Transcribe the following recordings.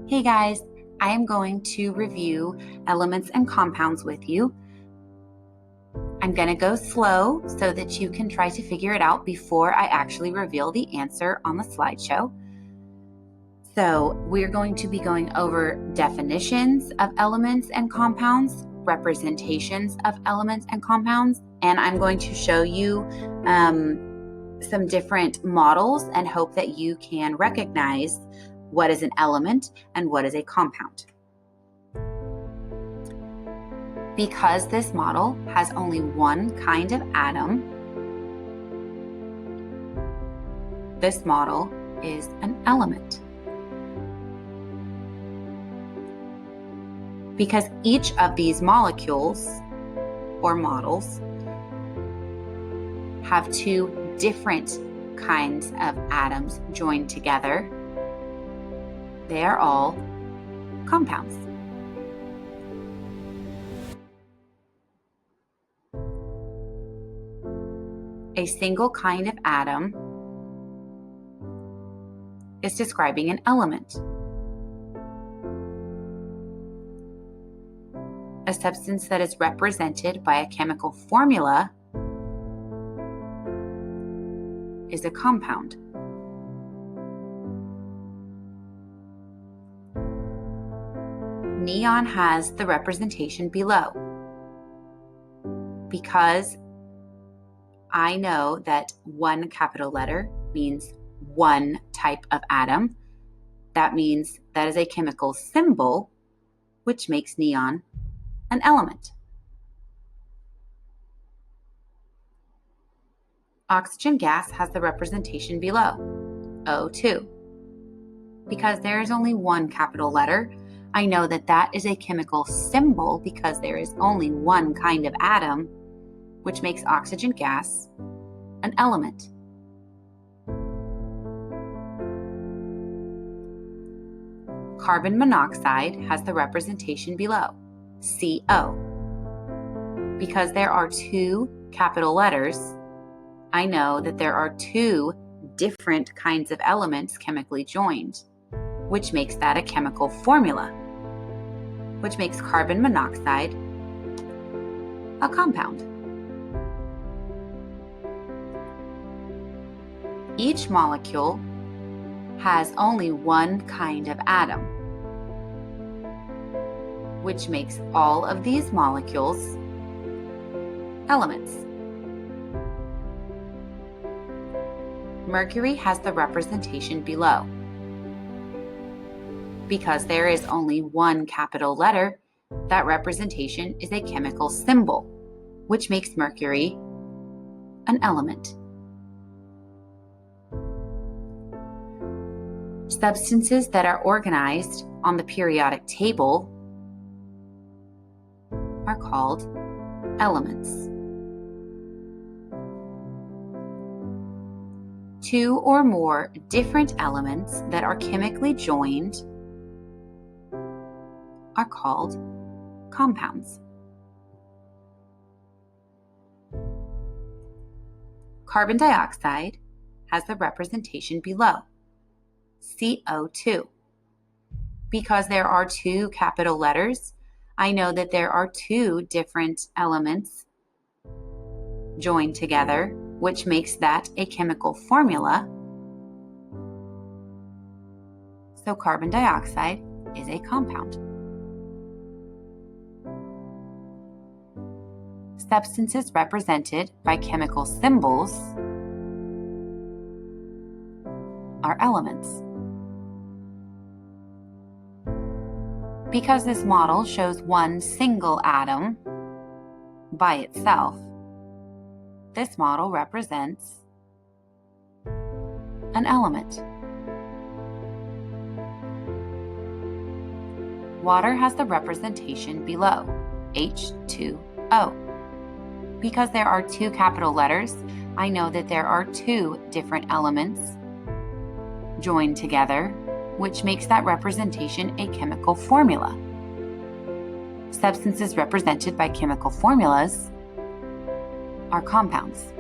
Hey guys, I am going to review elements and compounds with you. I'm going to go slow so that you can try to figure it out before I actually reveal the answer on the slideshow. So we're going to be going over definitions of elements and compounds, representations of elements and compounds, and I'm going to show you some different models and hope that you can recognize what is an element and what is a compound. Because this model has only one kind of atom, this model is an element. Because each of these molecules or models have two different kinds of atoms joined together, they are all compounds. A single kind of atom is describing an element. A substance that is represented by a chemical formula is a compound. Neon has the representation below. Because I know that one capital letter means one type of atom, that means that is a chemical symbol, which makes neon an element. Oxygen gas has the representation below, O2. Because there is only one capital letter, I know that that is a chemical symbol because there is only one kind of atom, which makes oxygen gas an element. Carbon monoxide has the representation below, CO. Because there are two capital letters, I know that there are two different kinds of elements chemically joined, which makes that a chemical formula, which makes carbon monoxide a compound. Each molecule has only one kind of atom, which makes all of these molecules elements. Mercury has the representation below. Because there is only one capital letter, that representation is a chemical symbol, which makes mercury an element. Substances that are organized on the periodic table are called elements. Two or more different elements that are chemically joined are called compounds. Carbon dioxide has the representation below, CO2. Because there are two capital letters, I know that there are two different elements joined together, which makes that a chemical formula. So carbon dioxide is a compound. Substances represented by chemical symbols are elements. Because this model shows one single atom by itself, this model represents an element. Water has the representation below, H2O. Because there are two capital letters, I know that there are two different elements joined together, which makes that representation a chemical formula. Substances represented by chemical formulas are compounds.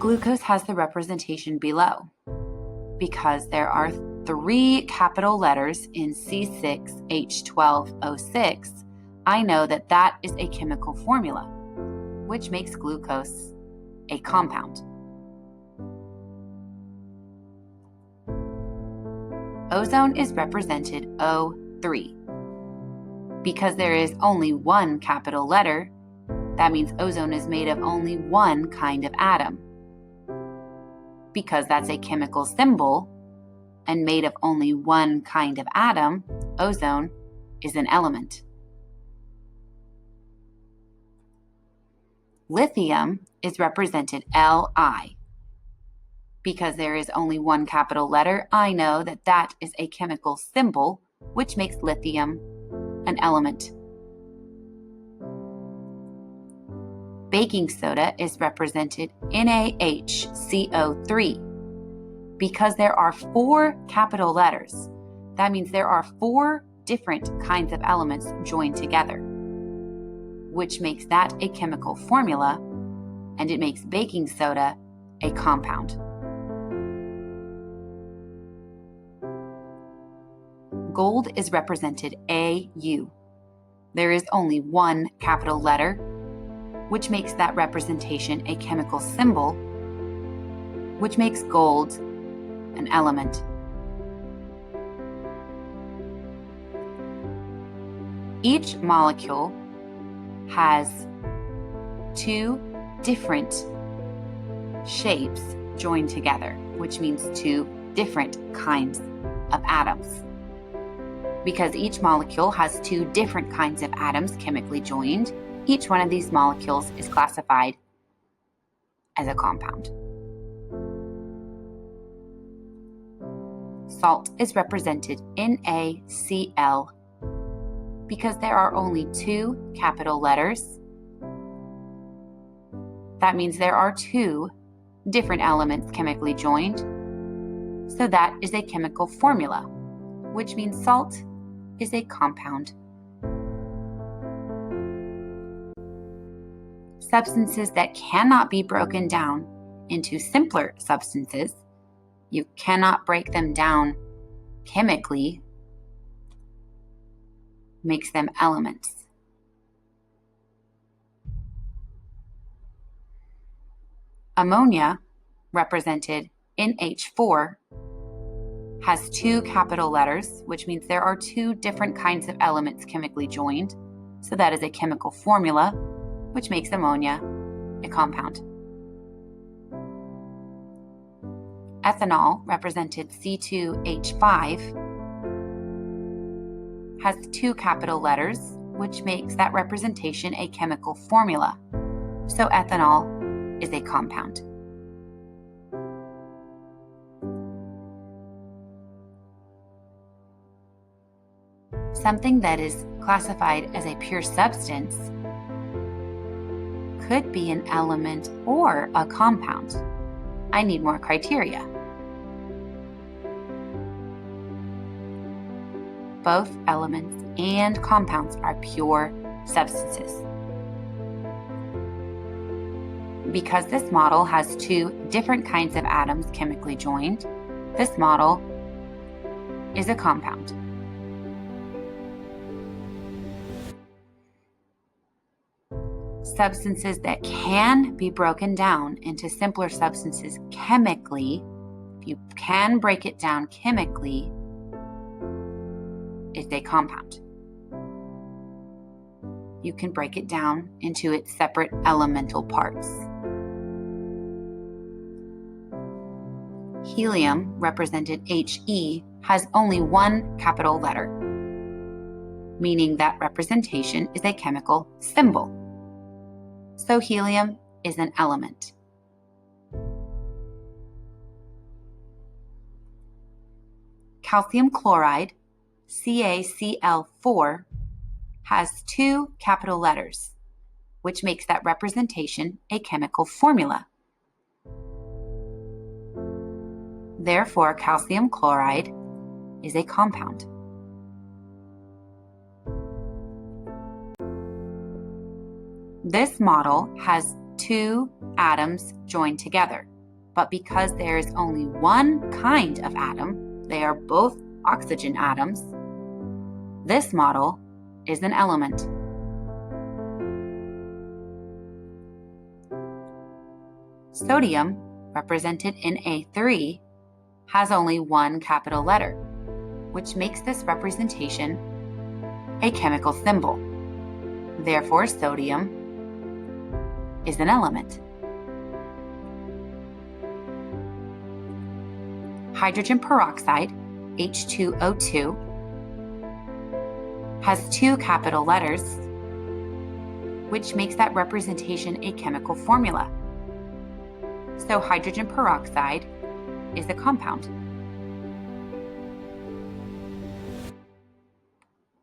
Glucose has the representation below, because there are 3 capital letters in C6H12O6, I know that that is a chemical formula, which makes glucose a compound. Ozone is represented O3. Because there is only 1 capital letter, that means ozone is made of only 1 kind of atom. Because that's a chemical symbol and made of only 1 kind of atom, ozone is an element. Lithium is represented Li. Because there is only 1 capital letter, I know that that is a chemical symbol, which makes lithium an element. Baking soda is represented NaHCO3. Because there are 4 capital letters, that means there are 4 different kinds of elements joined together, which makes that a chemical formula, and it makes baking soda a compound. Gold is represented Au. There is only 1 capital letter, which makes that representation a chemical symbol, which makes gold an element. Each molecule has 2 different shapes joined together, which means 2 different kinds of atoms. Because each molecule has 2 different kinds of atoms chemically joined, each one of these molecules is classified as a compound. Salt is represented NaCl. Because there are only 2 capital letters, that means there are 2 different elements chemically joined, so that is a chemical formula, which means salt is a compound. Substances that cannot be broken down into simpler substances, you cannot break them down chemically, makes them elements. Ammonia, represented NH4, has 2 capital letters, which means there are 2 different kinds of elements chemically joined, so that is a chemical formula, which makes ammonia a compound. Ethanol, represented C2H5, has 2 capital letters, which makes that representation a chemical formula, so ethanol is a compound. Something that is classified as a pure substance could be an element or a compound. I need more criteria. Both elements and compounds are pure substances. Because this model has 2 different kinds of atoms chemically joined, this model is a compound. Substances that can be broken down into simpler substances chemically, if you can break it down chemically, is a compound. You can break it down into its separate elemental parts. Helium, represented He, has only 1 capital letter, meaning that representation is a chemical symbol. So helium is an element. Calcium chloride, CaCl4, has 2 capital letters, which makes that representation a chemical formula. Therefore, calcium chloride is a compound. This model has 2 atoms joined together, but because there's only one kind of atom, they are both oxygen atoms, this model is an element. Sodium, represented in A3, has only one capital letter, which makes this representation a chemical symbol. Therefore, sodium is an element. Hydrogen peroxide, H2O2, has two capital letters, which makes that representation a chemical formula. So hydrogen peroxide is a compound.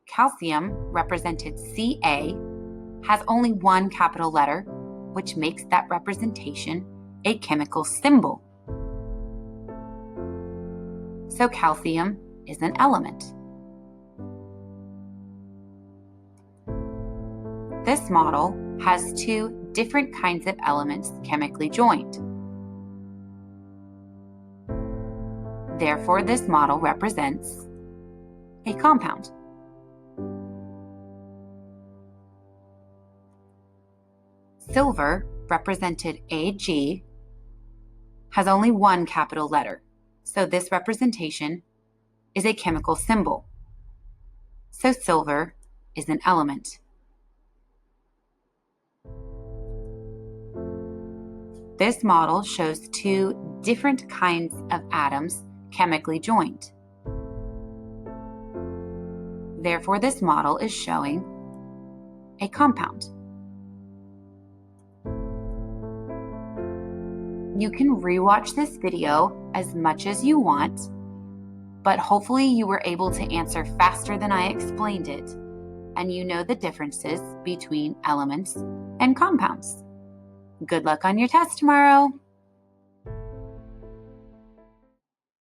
Calcium, represented Ca, has only one capital letter, which makes that representation a chemical symbol. So calcium is an element. This model has two different kinds of elements chemically joined. Therefore, this model represents a compound. Silver, represented Ag, has only one capital letter, so this representation is a chemical symbol. So silver is an element. This model shows two different kinds of atoms chemically joined. Therefore, this model is showing a compound. You can rewatch this video as much as you want, but hopefully you were able to answer faster than I explained it, and you know the differences between elements and compounds. Good luck on your test tomorrow.